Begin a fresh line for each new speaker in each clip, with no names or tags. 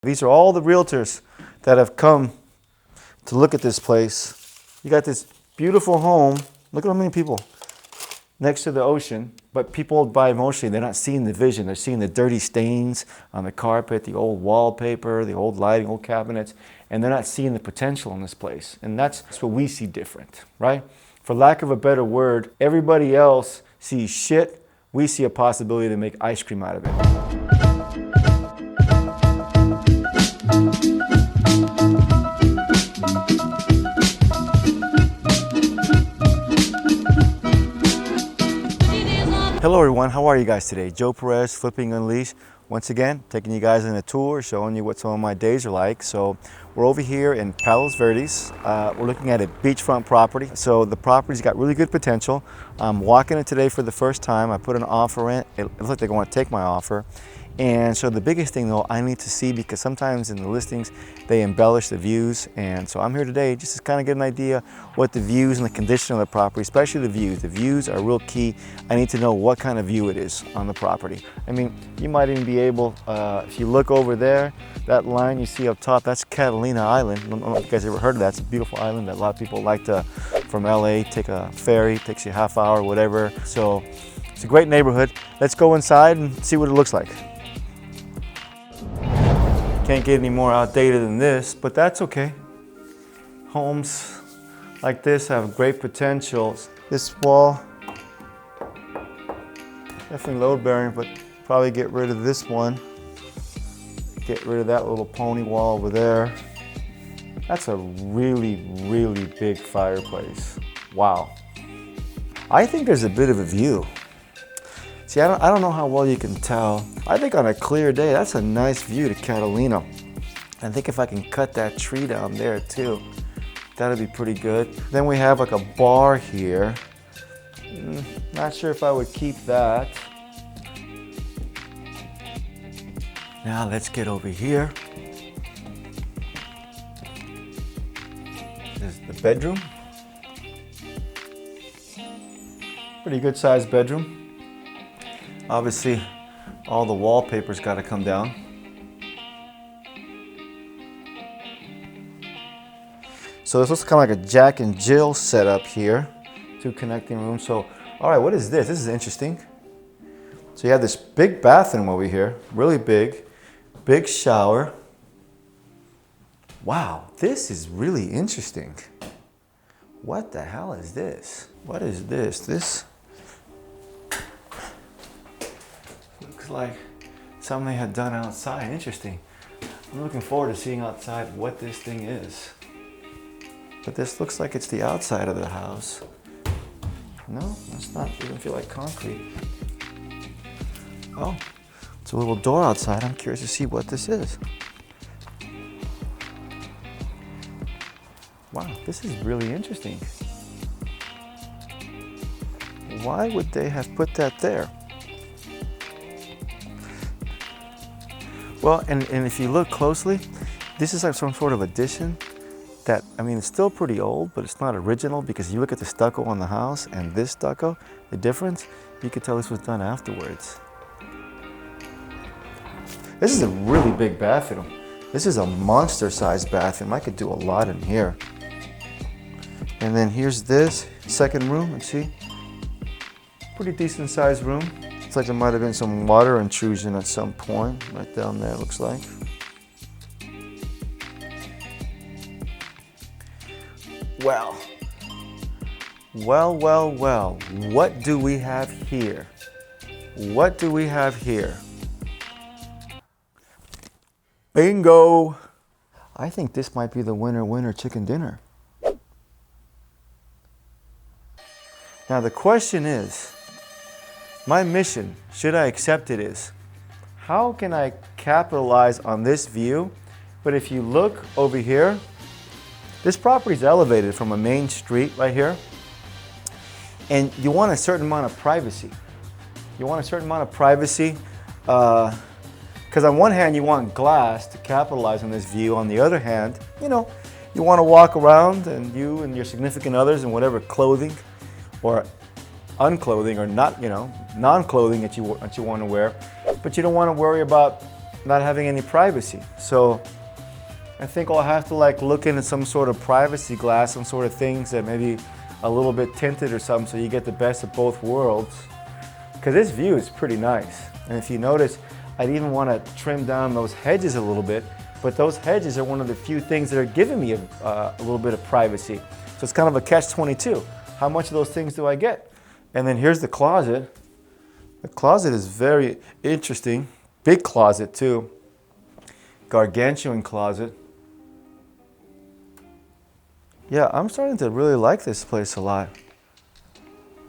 These are all the realtors that have come to look at this place. You got this beautiful home. Look at how many people next to the ocean, but people buy emotionally. They're not seeing the vision. They're seeing the dirty stains on the carpet, the old wallpaper, the old lighting, old cabinets, and they're not seeing the potential in this place. And that's what we see different, right? For lack of a better word, everybody else sees shit. We see a possibility to make ice cream out of it. Hello everyone, how are you guys today? Joe Perez, Flipping Unleashed. Once again, taking you guys on a tour, showing you what some of my days are like. So we're over here in Palos Verdes. We're looking at a beachfront property. So the property's got really good potential. I'm walking it today for the first time. I put an offer in. It looks like they're going to take my offer. And so the biggest thing though, I need to see, because sometimes in the listings, they embellish the views. And so I'm here today just to kind of get an idea what the views and the condition of the property, especially the views. The views are real key. I need to know what kind of view it is on the property. I mean, you might even be able, if you look over there, that line you see up top, that's Catalina Island. I don't know if you guys ever heard of that. It's a beautiful island that a lot of people like to, from LA, take a ferry, takes you a half hour, whatever. So it's a great neighborhood. Let's go inside and see what it looks like. Can't get any more outdated than this, but that's okay. Homes like this have great potentials. This wall, definitely load bearing, but probably get rid of this one. Get rid of that little pony wall over there. That's a really, really big fireplace. Wow. I think there's a bit of a view. See, I don't know how well you can tell. I think on a clear day, that's a nice view to Catalina. I think if I can cut that tree down there too, that'd be pretty good. Then we have like a bar here. Not sure if I would keep that. Now let's get over here. This is the bedroom. Pretty good sized bedroom. Obviously, all the wallpaper's got to come down. So this looks kind of like a Jack and Jill setup here. Two connecting rooms. So, all right, what is this? This is interesting. So you have this big bathroom over here, really big. Big shower. Wow, this is really interesting. What the hell is this? What is this? This looks like something they had done outside. Interesting. I'm looking forward to seeing outside what this thing is. But this looks like it's the outside of the house. No, that's not. It doesn't feel like concrete. Oh, it's a little door outside. I'm curious to see what this is. Wow, this is really interesting. Why would they have put that there? Well, and if you look closely, this is like some sort of addition that, I mean, it's still pretty old, but it's not original, because you look at the stucco on the house and this stucco, the difference, you could tell this was done afterwards. This is a really big bathroom. This is a monster-sized bathroom. I could do a lot in here. And then here's this second room. Let's see. Pretty decent-sized room. Looks like there might have been some water intrusion at some point. Right down there, looks like. Well. Well. What do we have here? What do we have here? Bingo! I think this might be the winner chicken dinner. Now the question is, my mission, should I accept it, is, how can I capitalize on this view? But if you look over here, this property is elevated from a main street right here. And you want a certain amount of privacy. You want a certain amount of privacy. Because on one hand, you want glass to capitalize on this view. On the other hand, you know, you want to walk around, and you and your significant others in whatever clothing or unclothing or not, you know, non-clothing that you want to wear. But you don't want to worry about not having any privacy. So I think I'll have to like look into some sort of privacy glass, some sort of things that maybe a little bit tinted or something so you get the best of both worlds. Because this view is pretty nice. And if you notice, I'd even want to trim down those hedges a little bit, but those hedges are one of the few things that are giving me a little bit of privacy. So it's kind of a catch-22. How much of those things do I get? And then here's the closet. The closet is very interesting. Big closet too. Gargantuan closet. Yeah, I'm starting to really like this place a lot.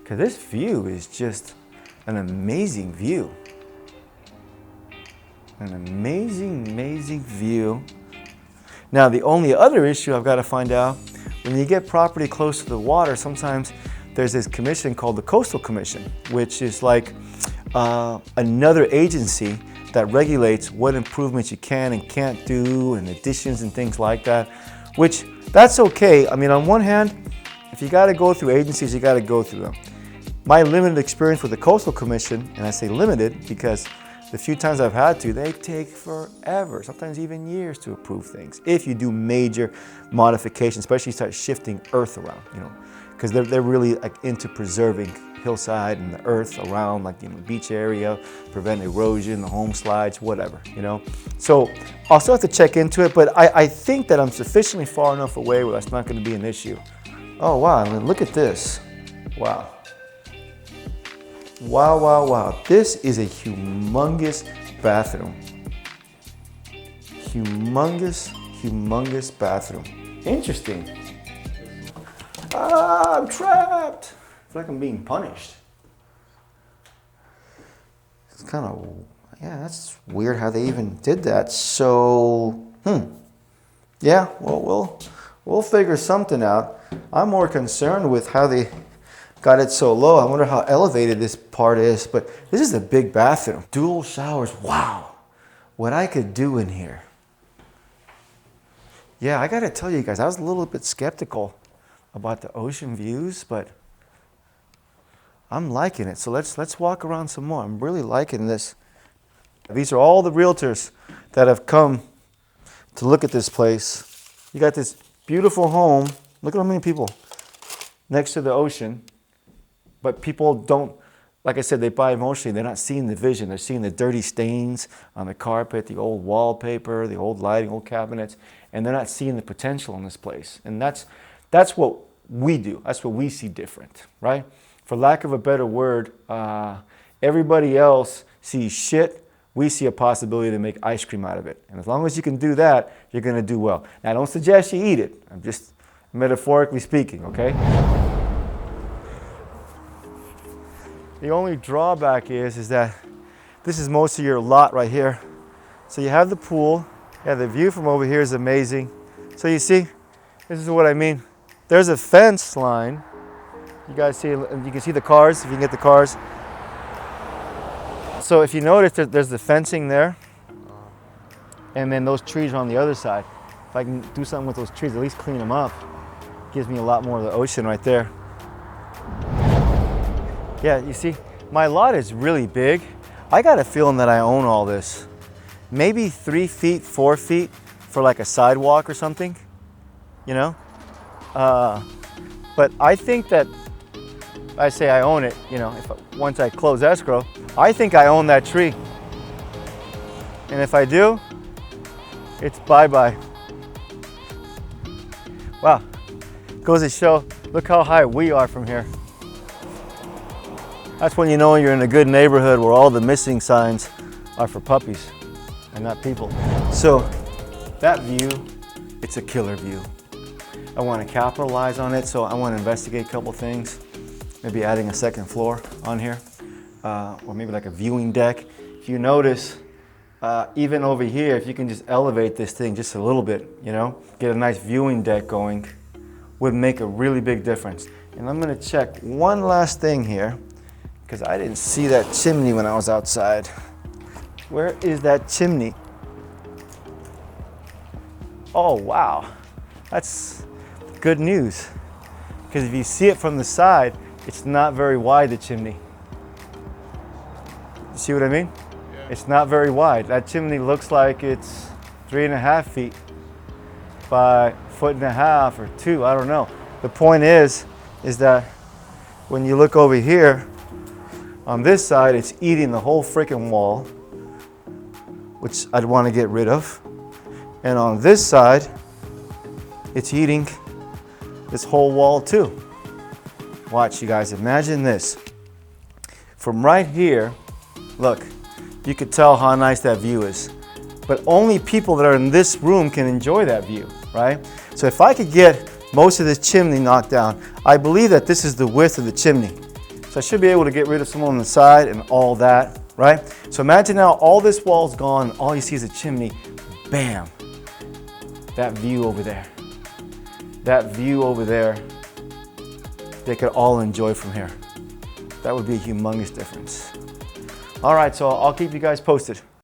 Because this view is just an amazing view. An amazing, amazing view. Now, the only other issue I've got to find out, when you get property close to the water, sometimes there's this commission called the Coastal Commission, which is like another agency that regulates what improvements you can and can't do and additions and things like that, which that's okay. I mean, on one hand, if you got to go through agencies, you got to go through them. My limited experience with the Coastal Commission, and I say limited because the few times I've had to, they take forever, sometimes even years to approve things. If you do major modifications, especially you start shifting earth around, you know, because they're really like into preserving hillside and the earth around, like, you know, beach area, prevent erosion, the home slides, whatever, you know. So I'll still have to check into it, but I think that I'm sufficiently far enough away where that's not going to be an issue. Oh wow, I mean, look at this. Wow. Wow, wow, wow. This is a humongous bathroom. Humongous, humongous bathroom. Interesting. Ah, I'm trapped. I feel like I'm being punished. It's kind of, yeah, that's weird how they even did that. So, yeah, well, we'll figure something out. I'm more concerned with how they got it so low. I wonder how elevated this part is, but this is a big bathroom. Dual showers, wow. What I could do in here. Yeah, I gotta tell you guys, I was a little bit skeptical about the ocean views, but I'm liking it. So let's walk around some more. I'm really liking this. These are all the realtors that have come to look at this place. You got this beautiful home. Look at how many people next to the ocean. But people don't, like I said, they buy emotionally. They're not seeing the vision. They're seeing the dirty stains on the carpet, the old wallpaper, the old lighting, old cabinets, and they're not seeing the potential in this place. And that's what we do. That's what we see different, right? For lack of a better word, everybody else sees shit. We see a possibility to make ice cream out of it. And as long as you can do that, you're going to do well. Now, I don't suggest you eat it. I'm just metaphorically speaking, okay? The only drawback is that this is most of your lot right here. So you have the pool. Yeah, the view from over here is amazing. So you see, this is what I mean. There's a fence line. You guys see, you can see the cars, if you can get the cars. So if you notice, there's the fencing there. And then those trees are on the other side. If I can do something with those trees, at least clean them up, gives me a lot more of the ocean right there. Yeah, you see, my lot is really big. I got a feeling that I own all this. Maybe 3 feet, 4 feet for like a sidewalk or something, you know? But I think that, I say I own it, you know, once I close escrow, I think I own that tree. And if I do, it's bye-bye. Wow, goes to show, look how high we are from here. That's when you know you're in a good neighborhood where all the missing signs are for puppies and not people. So that view, it's a killer view. I want to capitalize on it, so I want to investigate a couple things. Maybe adding a second floor on here, or maybe like a viewing deck. If you notice, even over here, if you can just elevate this thing just a little bit, you know, get a nice viewing deck going, would make a really big difference. And I'm going to check one last thing here, because I didn't see that chimney when I was outside. Where is that chimney? Oh, wow. That's good news. Because if you see it from the side, it's not very wide, the chimney. You see what I mean? Yeah. It's not very wide. That chimney looks like it's 3.5 feet by 1.5 or 2, I don't know. The point is that when you look over here, on this side, it's eating the whole freaking wall, which I'd want to get rid of. And on this side, it's eating this whole wall too. Watch, you guys, imagine this. From right here, look, you could tell how nice that view is. But only people that are in this room can enjoy that view, right? So if I could get most of this chimney knocked down, I believe that this is the width of the chimney. So I should be able to get rid of some on the side and all that, right? So imagine now all this wall's gone, all you see is a chimney, bam. That view over there. That view over there, they could all enjoy from here. That would be a humongous difference. All right, so I'll keep you guys posted.